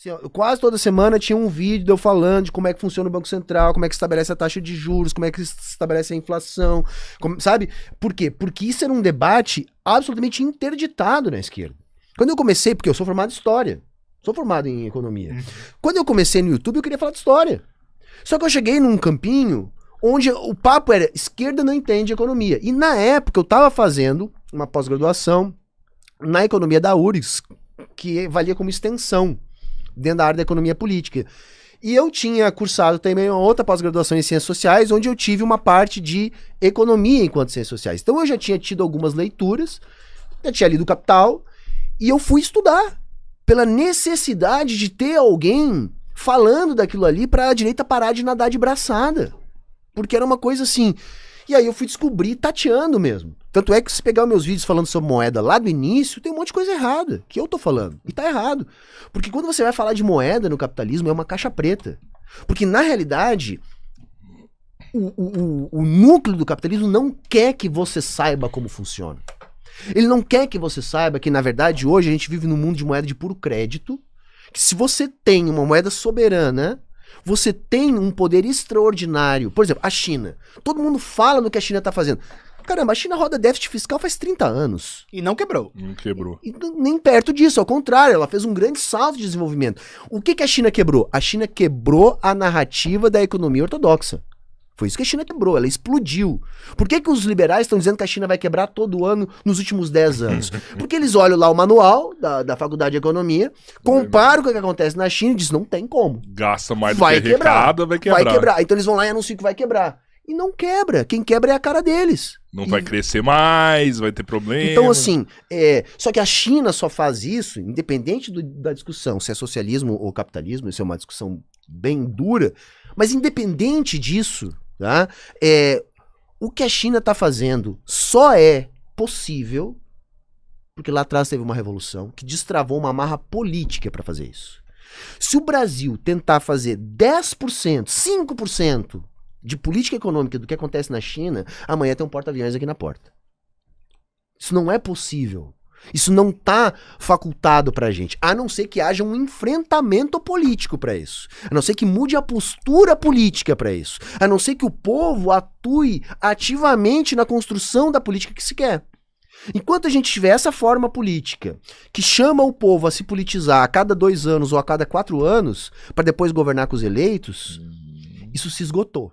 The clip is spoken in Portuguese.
Assim, ó, quase toda semana tinha um vídeo de eu falando de como é que funciona o Banco Central, como é que se estabelece a taxa de juros, como é que se estabelece a inflação, sabe? Por quê? Porque isso era um debate absolutamente interditado na esquerda. Quando eu comecei, porque eu sou formado em história, sou formado em economia. Quando eu comecei no YouTube, eu queria falar de história. Só que eu cheguei num campinho onde o papo era esquerda não entende economia. E na época eu tava fazendo uma pós-graduação na economia da URGS, que valia como extensão dentro da área da economia política. E eu tinha cursado também uma outra pós-graduação em ciências sociais, onde eu tive uma parte de economia enquanto ciências sociais. Então eu já tinha tido algumas leituras, já tinha lido Capital, e eu fui estudar pela necessidade de ter alguém falando daquilo ali para a direita parar de nadar de braçada. Porque era uma coisa assim. E aí eu fui descobrir tateando mesmo. Tanto é que se pegar os meus vídeos falando sobre moeda lá do início, tem um monte de coisa errada, que eu tô falando. E tá errado. Porque quando você vai falar de moeda no capitalismo, é uma caixa preta. Porque na realidade, o núcleo do capitalismo não quer que você saiba como funciona. Ele não quer que você saiba que, na verdade, hoje a gente vive num mundo de moeda de puro crédito, que se você tem uma moeda soberana, você tem um poder extraordinário. Por exemplo, a China. Todo mundo fala no que a China tá fazendo. Caramba, a China roda déficit fiscal faz 30 anos. E não quebrou. Não quebrou. E nem perto disso, ao contrário, ela fez um grande salto de desenvolvimento. O que a China quebrou? A China quebrou a narrativa da economia ortodoxa. Foi isso que a China quebrou, ela explodiu. Por que os liberais estão dizendo que a China vai quebrar todo ano nos últimos 10 anos? Porque eles olham lá o manual da Faculdade de Economia, comparam com o que acontece na China e dizem, não tem como. Gasta mais do Vai que quebrar, arrecada, vai quebrar. Vai quebrar. Então eles vão lá e anunciam que vai quebrar. E não quebra. Quem quebra é a cara deles. Não vai crescer mais, vai ter problema. Então, assim, só que a China só faz isso, independente da discussão, se é socialismo ou capitalismo, isso é uma discussão bem dura, mas independente disso, tá? O que a China está fazendo só é possível porque lá atrás teve uma revolução que destravou uma amarra política para fazer isso. Se o Brasil tentar fazer 10%, 5% de política econômica do que acontece na China, amanhã tem um porta-aviões aqui na porta. Isso não é possível. Isso não está facultado pra gente, a não ser que haja um enfrentamento político para isso, a não ser que mude a postura política para isso, a não ser que o povo atue ativamente na construção da política que se quer. Enquanto a gente tiver essa forma política que chama o povo a se politizar a cada 2 anos ou a cada 4 anos para depois governar com os eleitos, isso se esgotou.